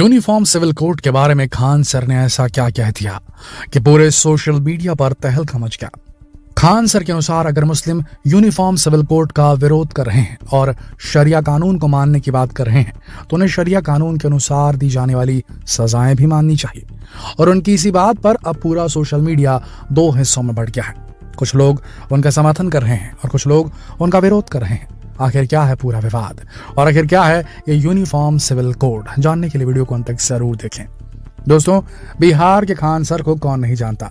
Uniform civil code के बारे में खान सर ने ऐसा क्या कह दिया कि पूरे सोशल मीडिया पर तहलका मच गया। खान सर के अनुसार अगर मुस्लिम यूनिफॉर्म सिविल कोड का विरोध कर रहे हैं और शरिया कानून को मानने की बात कर रहे हैं तो उन्हें शरिया कानून के अनुसार दी जाने वाली सजाएं भी माननी चाहिए। और उनकी इसी बात पर अब पूरा सोशल मीडिया दो हिस्सों में बढ़ गया है। कुछ लोग उनका समर्थन कर रहे हैं और कुछ लोग उनका विरोध कर रहे हैं। आखिर क्या है पूरा विवाद और आखिर क्या है ये यूनिफॉर्म सिविल कोड, जानने के लिए वीडियो को अंत तक जरूर देखें। दोस्तों, बिहार के खान सर को कौन नहीं जानता।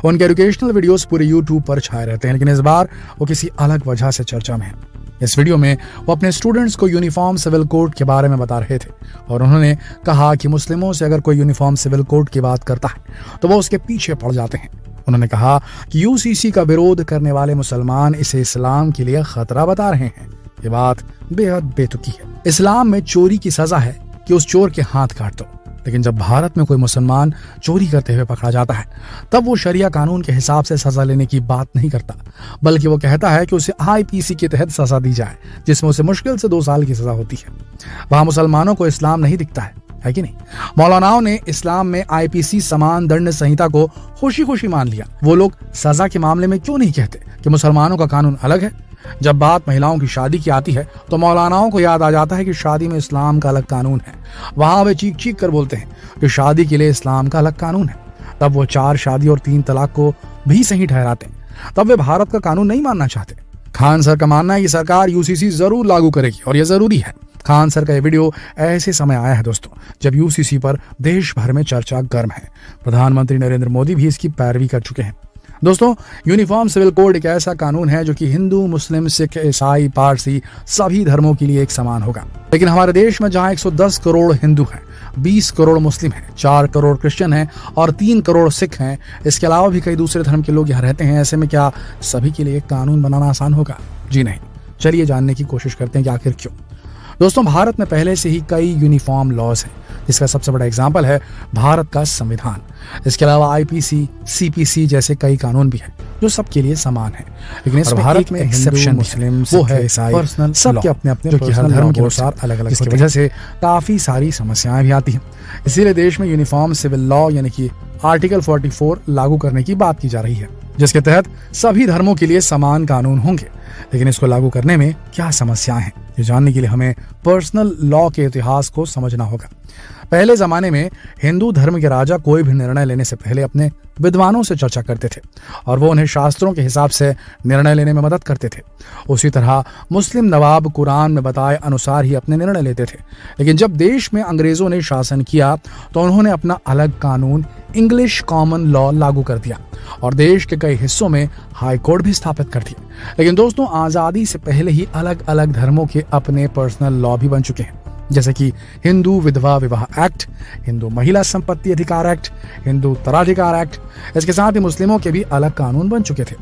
उनके एजुकेशनल वीडियोस पूरे यूट्यूब पर छाए रहते हैं, लेकिन इस बार वो किसी अलग वजह से चर्चा में है। इस वीडियो में वो अपने स्टूडेंट्स को यूनिफॉर्म सिविल कोड के बारे में बता रहे थे और उन्होंने कहा कि मुस्लिमों से अगर कोई यूनिफॉर्म सिविल कोड की बात करता है तो वो उसके पीछे पड़ जाते हैं। उन्होंने कहा कि यूसीसी का विरोध करने वाले मुसलमान इसे इस्लाम के लिए खतरा बता रहे हैं। ये बात बेहद बेतुकी है। इस्लाम में चोरी की सजा है कि उस चोर के हाथ काट दो, लेकिन जब भारत में कोई मुसलमान चोरी करते हुए पकड़ा जाता है तब वो शरिया कानून के हिसाब से सजा लेने की बात नहीं करता, बल्कि वो कहता है कि उसे आईपीसी के तहत सजा दी जाए, जिसमें उसे मुश्किल से 2 साल की सजा होती है। वहां मुसलमानों को इस्लाम नहीं दिखता है कि नहीं? मौलानाओं ने इस्लाम में आईपीसी समान दंड संहिता को खुशी खुशी मान लिया। वो लोग सजा के मामले में क्यों नहीं कहते कि मुसलमानों का कानून अलग है? जब बात महिलाओं की शादी की आती है तो मौलानाओं को याद आ जाता है कि शादी में इस्लाम का अलग कानून है। वहां वे चीख चीख कर बोलते हैं कि शादी के लिए इस्लाम का अलग कानून है। तब वो 4 शादी और 3 तलाक को भी सही ठहराते हैं। तब वे भारत का कानून नहीं मानना चाहते। खान सर का मानना है कि सरकार यूसीसी जरूर लागू करेगी और यह जरूरी है। खान सर का यह वीडियो ऐसे समय आया है दोस्तों जब यूसीसी पर देश भर में चर्चा गर्म है। प्रधानमंत्री नरेंद्र मोदी भी इसकी पैरवी कर चुके हैं। दोस्तों, यूनिफॉर्म सिविल कोड एक ऐसा कानून है जो कि हिंदू, मुस्लिम, सिख, ईसाई, पारसी सभी धर्मों के लिए एक समान होगा। लेकिन हमारे देश में जहां 110 करोड़ हिंदू हैं, 20 करोड़ मुस्लिम हैं, 4 करोड़ क्रिश्चियन हैं और 3 करोड़ सिख हैं, इसके अलावा भी कई दूसरे धर्म के लोग यहाँ रहते हैं। ऐसे में क्या सभी के लिए कानून बनाना आसान होगा? जी नहीं। चलिए जानने की कोशिश करते हैं कि आखिर क्यों। दोस्तों, भारत में पहले से ही कई यूनिफॉर्म लॉज हैं, जिसका सबसे बड़ा एग्जाम्पल है भारत का संविधान। इसके अलावा आईपीसी, सीपीसी जैसे कई कानून भी हैं जो सबके लिए समान है। लेकिन इस भारत में एक्सेप्शन मुस्लिम, वो है ईसाई, सबके अपने अपने जो कि हर धर्म के अनुसार अलग अलग, जिसकी वजह से काफी सारी समस्याएं भी आती हैं। इसीलिए देश में यूनिफॉर्म सिविल लॉ यानी कि आर्टिकल 44 लागू करने की बात की जा रही है, जिसके तहत सभी धर्मों के लिए समान कानून होंगे। लेकिन इसको लागू करने में क्या समस्याएं हैं, ये जानने के लिए हमें पर्सनल लॉ के इतिहास को समझना होगा। पहले जमाने में हिंदू धर्म के राजा कोई भी निर्णय लेने से पहले अपने विद्वानों से चर्चा करते थे और वो उन्हें शास्त्रों के हिसाब से निर्णय लेने में मदद करते थे। उसी तरह मुस्लिम नवाब कुरान में बताए अनुसार ही अपने निर्णय लेते थे। लेकिन जब देश में अंग्रेजों ने शासन किया तो उन्होंने अपना अलग कानून इंग्लिश कॉमन लॉ लागू कर दिया और देश के कई हिस्सों में हाई कोर्ट भी स्थापित कर दिया। लेकिन दोस्तों, आजादी से पहले ही अलग अलग धर्मों के अपने पर्सनल लॉ भी बन चुके हैं, जैसे कि हिंदू विधवा विवाह एक्ट, हिंदू महिला संपत्ति अधिकार एक्ट, हिंदू उत्तराधिकार एक्ट। इसके साथ ही मुस्लिमों के भी अलग कानून बन चुके थे,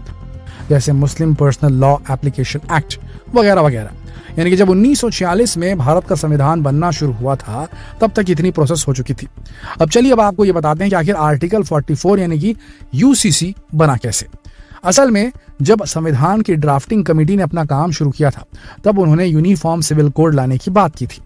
जैसे मुस्लिम पर्सनल लॉ एप्लीकेशन एक्ट वगैरह वगैरह। यानी कि जब 1946 में भारत का संविधान बनना शुरू हुआ था तब तक इतनी प्रोसेस हो चुकी थी। अब चलिए अब आपको ये बताते हैं कि आखिर आर्टिकल 44 यानी कि यूसीसी बना कैसे। असल में जब संविधान की ड्राफ्टिंग कमेटी ने अपना काम शुरू किया था तब उन्होंने यूनिफॉर्म सिविल कोड लाने की बात की थी।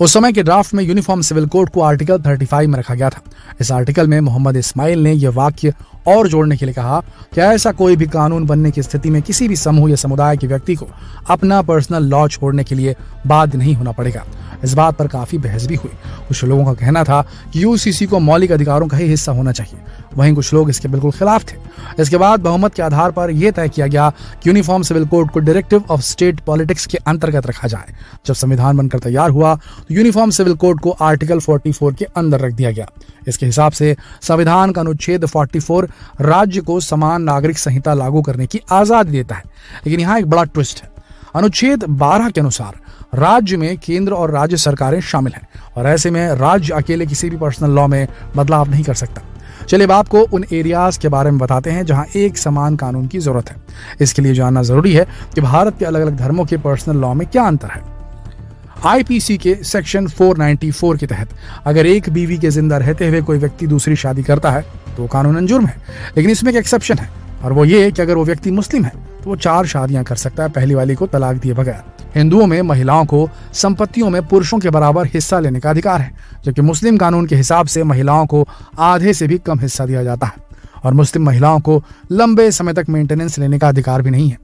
उस समय के ड्राफ्ट में यूनिफॉर्म सिविल कोड को आर्टिकल 35 में रखा गया था। इस आर्टिकल में मोहम्मद इस्माइल ने यह वाक्य और जोड़ने के लिए कहा कि ऐसा कोई भी कानून बनने की स्थिति में किसी भी समूह या समुदाय के व्यक्ति को अपना पर्सनल लॉ छोड़ने के लिए बाध्य नहीं होना पड़ेगा। इस बात पर काफी बहस भी हुई। कुछ लोगों का कहना था कि यूसीसी को मौलिक अधिकारों का ही हिस्सा होना चाहिए, वहीं कुछ लोग इसके बिल्कुल खिलाफ थे। इसके बाद बहुमत के आधार पर यह तय किया गया कि यूनिफॉर्म सिविल कोड को डायरेक्टिव ऑफ स्टेट पॉलिटिक्स के अंतर्गत रखा जाए। जब संविधान बनकर तैयार हुआ तो यूनिफॉर्म सिविल कोड को आर्टिकल 44 के अंदर रख दिया गया। इसके हिसाब से संविधान का अनुच्छेद 44 राज्य को समान नागरिक संहिता लागू करने की आजादी देता है। लेकिन यहाँ एक बड़ा ट्विस्ट है। अनुच्छेद 12 के अनुसार राज्य में केंद्र और राज्य सरकारें शामिल हैं और ऐसे में राज्य अकेले किसी भी पर्सनल लॉ में बदलाव नहीं कर सकता। चलिए अब आपको उन एरियाज के बारे में बताते हैं जहां एक समान कानून की जरूरत है। इसके लिए जानना जरूरी है कि भारत के अलग अलग धर्मों के पर्सनल लॉ में क्या अंतर है। आईपीसी के सेक्शन 494 के तहत अगर एक बीवी के जिंदा रहते हुए कोई व्यक्ति दूसरी शादी करता है तो कानूनन जुर्म है। लेकिन इसमें एक एक्सेप्शन है और वो ये कि अगर वो व्यक्ति मुस्लिम है तो वो 4 शादियां कर सकता है, पहली वाली को तलाक दिए बगैर। हिंदुओं में महिलाओं को संपत्तियों में पुरुषों के बराबर हिस्सा लेने का अधिकार है, जबकि मुस्लिम कानून के हिसाब से महिलाओं को आधे से भी कम हिस्सा दिया जाता है और मुस्लिम महिलाओं को लंबे समय तक मेंटेनेंस लेने का अधिकार भी नहीं है।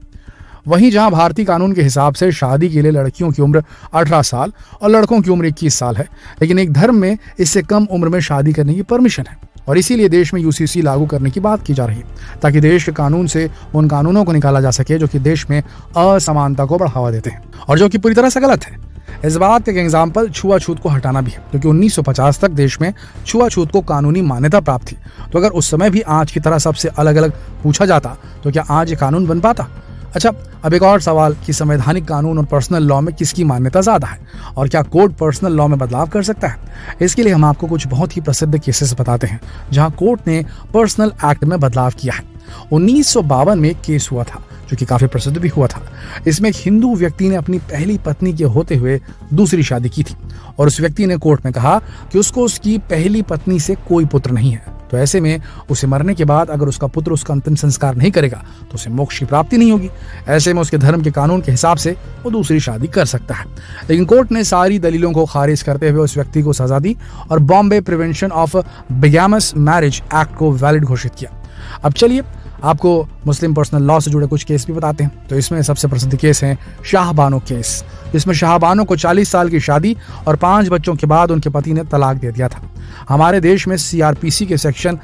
वहीं जहां भारतीय कानून के हिसाब से शादी के लिए लड़कियों की उम्र 18 साल और लड़कों की उम्र 21 साल है, लेकिन एक धर्म में इससे कम उम्र में शादी करने की परमिशन है और इसीलिए देश में यूसीसी लागू करने की बात की जा रही है, ताकि देश के कानून से उन कानूनों को निकाला जा सके जो कि देश में असमानता को बढ़ावा देते हैं और जो कि पूरी तरह से गलत है। इस बात का एक एग्जाम्पल छुआछूत को हटाना भी है, क्योंकि 1950 तक देश में छुआछूत को कानूनी मान्यता प्राप्त थी। तो अगर उस समय भी आज की तरह सबसे अलग अलग पूछा जाता तो क्या आज ये कानून बन पाता? अच्छा, अब एक और सवाल कि संवैधानिक कानून और पर्सनल लॉ में किसकी मान्यता ज्यादा है और क्या कोर्ट पर्सनल लॉ में बदलाव कर सकता है? इसके लिए हम आपको कुछ बहुत ही प्रसिद्ध केसेस बताते हैं जहां कोर्ट ने पर्सनल एक्ट में बदलाव किया है। 1952 में एक केस हुआ था जो कि काफी प्रसिद्ध भी हुआ था। इसमें एक हिंदू व्यक्ति ने अपनी पहली पत्नी के होते हुए दूसरी शादी की थी और उस व्यक्ति ने कोर्ट में कहा कि उसको उसकी पहली पत्नी से कोई पुत्र नहीं है, तो ऐसे में उसे मरने के बाद अगर उसका पुत्र उसका अंतिम संस्कार नहीं करेगा तो उसे मोक्ष की प्राप्ति नहीं होगी। ऐसे में उसके धर्म के कानून के हिसाब से वो दूसरी शादी कर सकता है, लेकिन कोर्ट ने सारी दलीलों को खारिज करते हुए उस व्यक्ति को सजा दी और Bombay prevention of bigamous marriage act को वैलिड घोषित किया। अब चलिए आपको मुस्लिम पर्सनल लॉ से जुड़े कुछ केस भी बताते हैं। तो इसमें सबसे प्रसिद्ध केस है शाहबानो केस, जिसमें शाहबानो को 40 साल की शादी और 5 बच्चों के बाद उनके पति ने तलाक दे दिया था। हमारे देश में सीआरपीसी के सेक्शन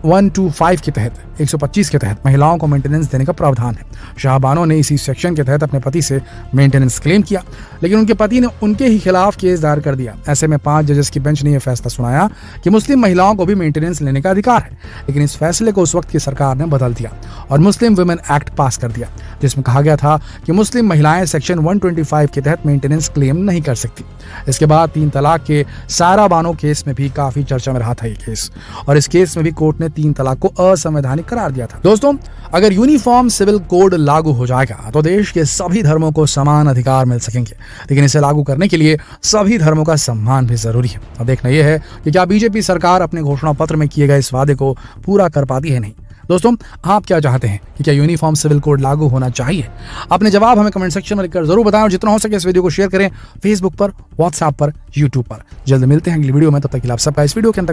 125 के तहत 125 के तहत महिलाओं को मेंटेनेंस देने का प्रावधान है। शाहबानो ने इसी सेक्शन के तहत अपने पति से मेंटेनेंस क्लेम किया, लेकिन उनके पति ने उनके ही खिलाफ केस दायर कर दिया। ऐसे में 5 जजेस की बेंच ने यह फैसला सुनाया कि मुस्लिम महिलाओं को भी मेंटेनेंस लेने का अधिकार है, लेकिन इस फैसले को उस वक्त की सरकार ने बदल दिया और मुस्लिम वुमेन एक्ट पास कर दिया, जिसमें कहा गया था कि मुस्लिम महिलाएं सेक्शन 125 के तहत मेंटेनेंस क्लेम नहीं कर सकती। इसके बाद 3 तलाक के सारा बानो केस में भी काफी चर्चा में रहा था ये केस, और इस केस में भी कोर्ट ने 3 तलाक को असंवैधानिक करार दिया था। दोस्तों, अगर यूनिफॉर्म सिविल कोड लागू हो जाएगा तो देश के सभी धर्मों को समान अधिकार मिल सकेंगे, लेकिन इसे लागू करने के लिए सभी धर्मों का सम्मान भी जरूरी है। अब देखना यह है कि क्या बीजेपी सरकार अपने घोषणा पत्र में किए गए इस वादे को पूरा कर पाती है नहीं। दोस्तों, आप क्या चाहते हैं कि क्या यूनिफॉर्म सिविल कोड लागू होना चाहिए? अपने जवाब हमें कमेंट सेक्शन में लिखकर जरूर बताएं और जितना हो सके इस वीडियो को शेयर करें फेसबुक पर, व्हाट्सएप पर, यूट्यूब पर। जल्द मिलते हैं अगली वीडियो में, तब तक के लिए आप सबका इस वीडियो के अंदर